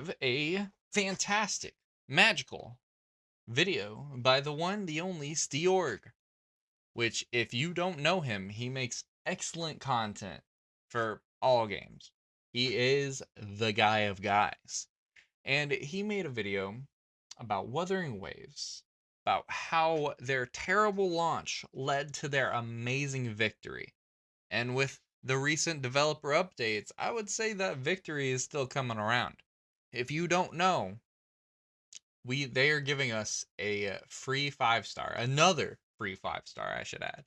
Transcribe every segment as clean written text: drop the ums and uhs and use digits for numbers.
have a fantastic, magical video by the one, the only Stioorg, which, if you don't know him, he makes excellent content for all games. He is the guy of guys. And he made a video about Wuthering Waves, about how their terrible launch led to their amazing victory. And with the recent developer updates, I would say that victory is still coming around. If you don't know, they are giving us a free 5-star, another free 5-star, I should add.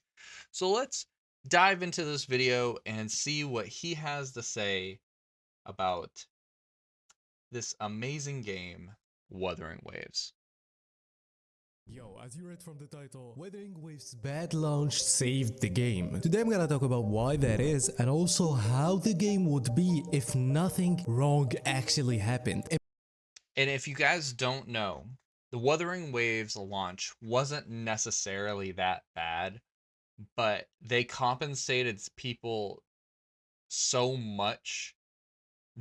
So let's dive into this video and see what he has to say about this amazing game, Wuthering Waves. Yo, as you read from the title, Wuthering Waves' bad launch saved the game. Today I'm gonna talk about why that is and also how the game would be if nothing wrong actually happened. And if you guys don't know, the Wuthering Waves launch wasn't necessarily that bad, but they compensated people so much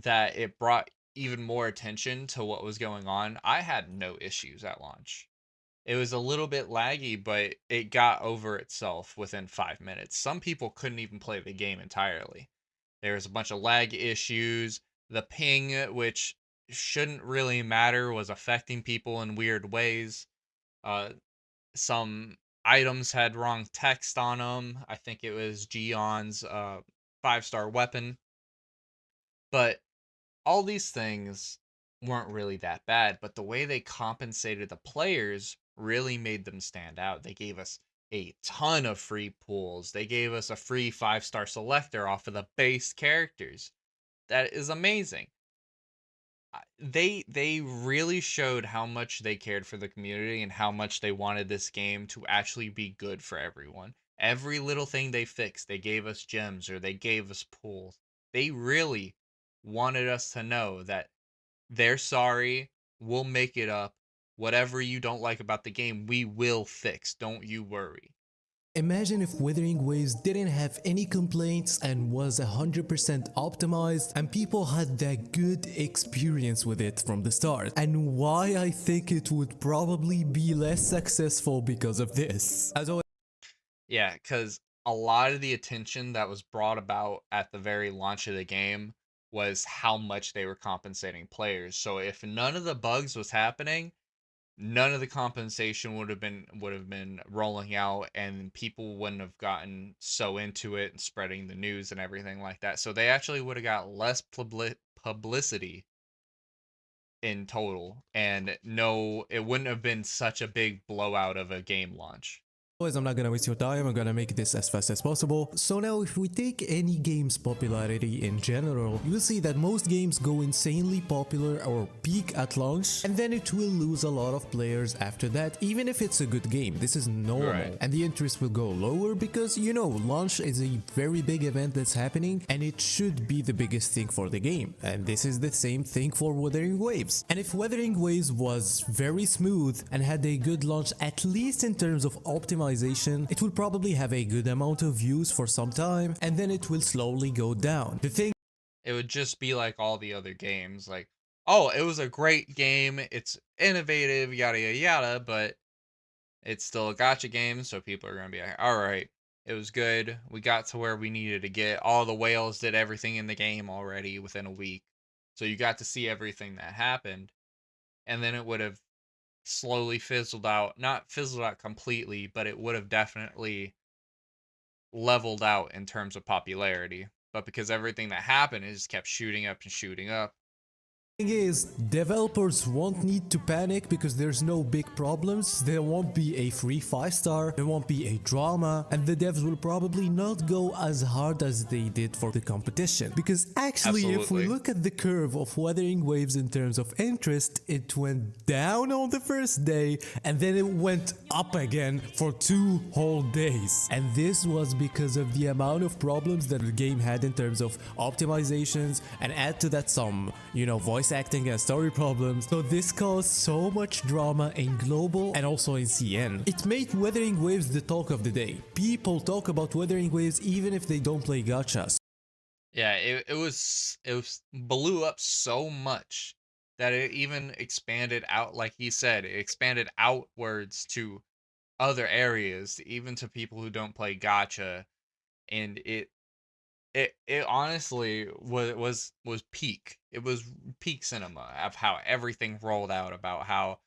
that it brought even more attention to what was going on. I had no issues at launch. It was a little bit laggy, but it got over itself within 5 minutes. Some people couldn't even play the game entirely. There was a bunch of lag issues. The ping, which shouldn't really matter, was affecting people in weird ways. Some items had wrong text on them. I think it was Gion's 5-star weapon. But all these things weren't really that bad, but the way they compensated the players really made them stand out. They gave us a ton of free pools. They gave us a free 5-star selector off of the base characters. That is amazing. They really showed how much they cared for the community and how much they wanted this game to actually be good for everyone. Every little thing they fixed, they gave us gems or they gave us pools. They really wanted us to know that they're sorry, we'll make it up. Whatever you don't like about the game, we will fix. Don't you worry. Imagine if Wuthering Waves didn't have any complaints and was 100% optimized and people had that good experience with it from the start. And why I think it would probably be less successful because of this. As always, Yeah, because a lot of the attention that was brought about at the very launch of the game was how much they were compensating players. So if none of the bugs was happening, none of the compensation would have been rolling out, and people wouldn't have gotten so into it and spreading the news and everything like that. So they actually would have got less publicity in total, and no, it wouldn't have been such a big blowout of a game launch. I'm not gonna waste your time, I'm gonna make this as fast as possible. So now if we take any game's popularity in general, you will see that most games go insanely popular or peak at launch, and then it will lose a lot of players after that, even if it's a good game. This is normal. Right. And the interest will go lower because, you know, launch is a very big event that's happening, and it should be the biggest thing for the game. And this is the same thing for Wuthering Waves. And if Wuthering Waves was very smooth and had a good launch, at least in terms of optimization, it will probably have a good amount of views for some time, and then it will slowly go down. The thing It would just be like all the other games, like, oh, it was a great game, it's innovative, yada yada yada, but it's still a gotcha game, so people are gonna be like, all right, it was good, we got to where we needed to get. All the whales did everything in the game already within a week, so you got to see everything that happened, and then it would have slowly fizzled out. Not fizzled out completely, but it would have definitely leveled out in terms of popularity. But because everything that happened, it just kept shooting up and shooting up. thing is, developers won't need to panic because there's no big problems, there won't be a free 5-star, there won't be a drama, and the devs will probably not go as hard as they did for the competition. Because actually, if we Absolutely. look at the curve of Wuthering Waves in terms of interest, it went down on the first day and then it went up again for 2 whole days. And this was because of the amount of problems that the game had in terms of optimizations, and add to that some, you know, voice acting and story problems. So this caused so much drama in global and also in CN. It made Wuthering Waves the talk of the day. People talk about Wuthering Waves even if they don't play gachas. Yeah, it was blew up so much that it even expanded out, like he said, it expanded outwards to other areas, even to people who don't play gacha, and it honestly was peak. It was peak cinema of how everything rolled out about how,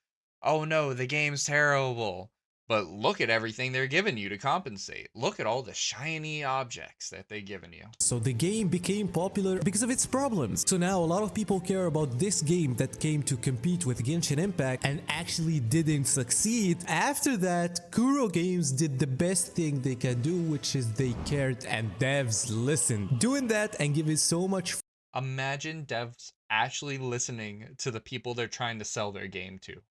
oh no, the game's terrible. But look at everything they're giving you to compensate. Look at all the shiny objects that they've given you. So the game became popular because of its problems. So now a lot of people care about this game that came to compete with Genshin Impact and actually didn't succeed. After that, Kuro Games did the best thing they can do, which is they cared and devs listened. Doing that and giving so much Imagine devs actually listening to the people they're trying to sell their game to.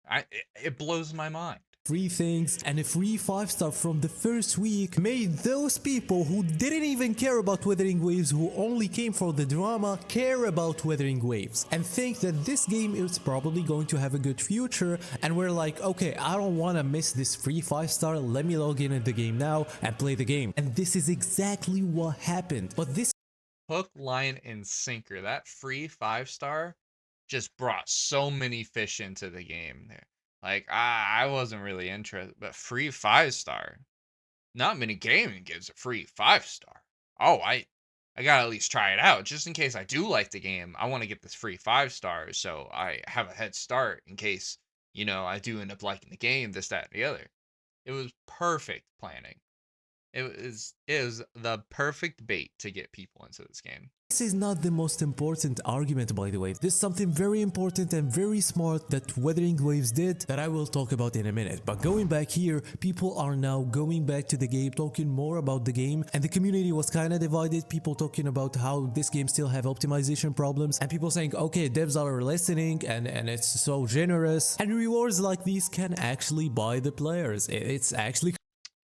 It blows my mind. free things and a free 5-star from the first week made those people who didn't even care about Wuthering Waves, who only came for the drama, care about Wuthering Waves and think that this game is probably going to have a good future, and we're like, okay, I don't want to miss this free 5-star, let me log in the game now and play the game. And this is exactly what happened. But this Hook, line, and sinker. That free 5-star just brought so many fish into the game. Like, I wasn't really interested, but free 5-star. Not many gaming gives a free 5-star. Oh, I gotta at least try it out just in case I do like the game. I want to get this free 5-star so I have a head start in case, I do end up liking the game, this, that, and the other. It was perfect planning. It is the perfect bait to get people into this game. This is not the most important argument, by the way. This is something very important and very smart that Wuthering Waves did that I will talk about in a minute. But going back here, people are now going back to the game, talking more about the game, and the community was kind of divided. People talking about how this game still have optimization problems, and people saying, okay, devs are listening and it's so generous, and rewards like these can actually buy the players. It's actually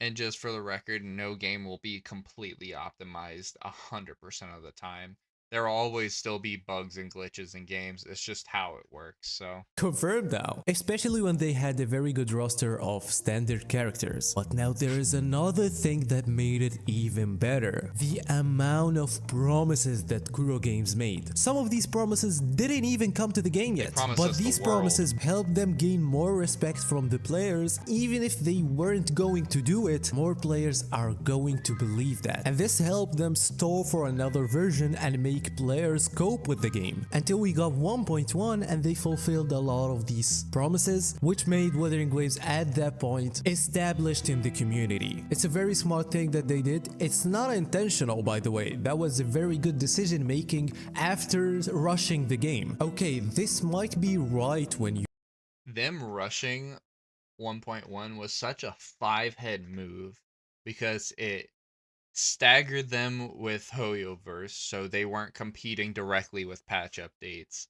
And just for the record, no game will be completely optimized 100% of the time. There will always still be bugs and glitches in games. It's just how it works. So confirmed now, especially when they had a very good roster of standard characters. But now there is another thing that made it even better: the amount of promises that Kuro Games made. Some of these promises didn't even come to the game yet, but these promises helped them gain more respect from the players. Even if they weren't going to do it, more players are going to believe that, and this helped them stall for another version and make players cope with the game until we got 1.1, and they fulfilled a lot of these promises, which made Wuthering Waves at that point established in the community. It's a very smart thing that they did. It's not intentional, by the way. That was a very good decision making after rushing the game. Okay, this might be right when you them rushing 1.1 was such a 5-head move because it staggered them with Hoyoverse, so they weren't competing directly with patch updates.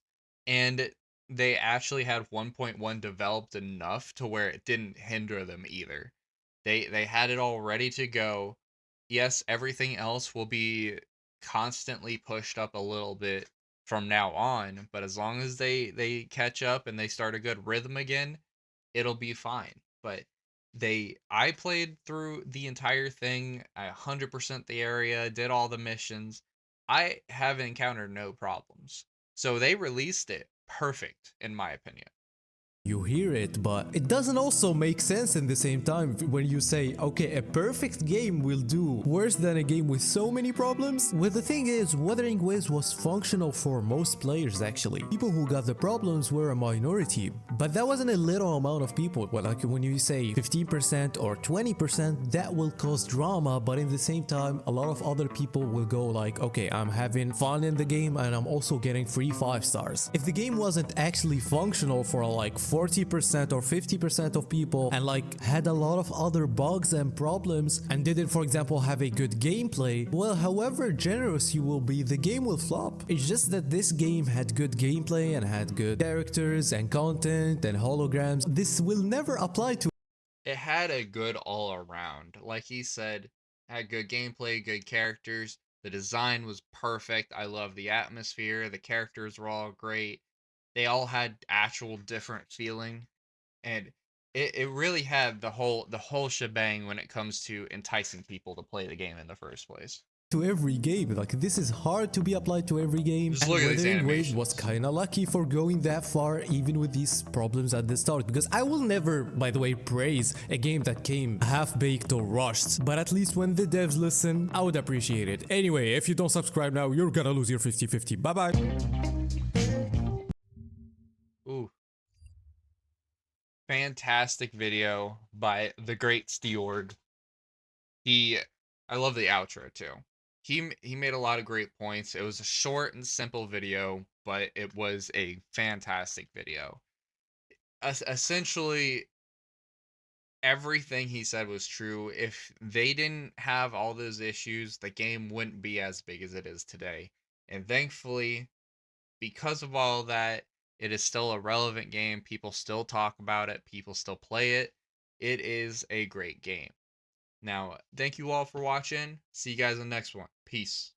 And they actually had 1.1 developed enough to where it didn't hinder them either. They had it all ready to go. Yes, everything else will be constantly pushed up a little bit from now on, but as long as they catch up and they start a good rhythm again, it'll be fine. But I played through the entire thing. I 100% the area, did all the missions. I have encountered no problems. So they released it perfect in my opinion. hear it, but it doesn't also make sense in the same time when you say, okay, a perfect game will do worse than a game with so many problems. Well, the thing is, Wuthering Waves was functional for most players actually. People who got the problems were a minority, but that wasn't a little amount of people. Well, like when you say 15% or 20%, that will cause drama, but in the same time, a lot of other people will go like, okay, I'm having fun in the game and I'm also getting free 5 stars. If the game wasn't actually functional for like 40% or 50% of people and like had a lot of other bugs and problems and didn't, for example, have a good gameplay, well, however generous you will be, the game will flop. It's just that this game had good gameplay and had good characters and content and holograms. This will never apply to It had a good all around. Like he said, had good gameplay, good characters. The design was perfect. I love the atmosphere. The characters were all great. They all had actual different feeling, and it really had the whole shebang when it comes to enticing people to play the game in the first place. to every game. Like, this is hard to be applied to every game. Just And look at these Wuthering Waves animations. was kinda lucky for going that far, even with these problems at the start. Because I will never, by the way, praise a game that came half-baked or rushed. But at least when the devs listen, I would appreciate it. Anyway, if you don't subscribe now, you're gonna lose your 50-50. Bye-bye. Ooh. Fantastic video by the great Stioorg. I love the outro too. He made a lot of great points. It was a short and simple video, but it was a fantastic video. Essentially, everything he said was true. If they didn't have all those issues, the game wouldn't be as big as it is today. And thankfully, because of all that, it is still a relevant game. People still talk about it, people still play it. It is a great game. Now, thank you all for watching. See you guys in the next one. Peace.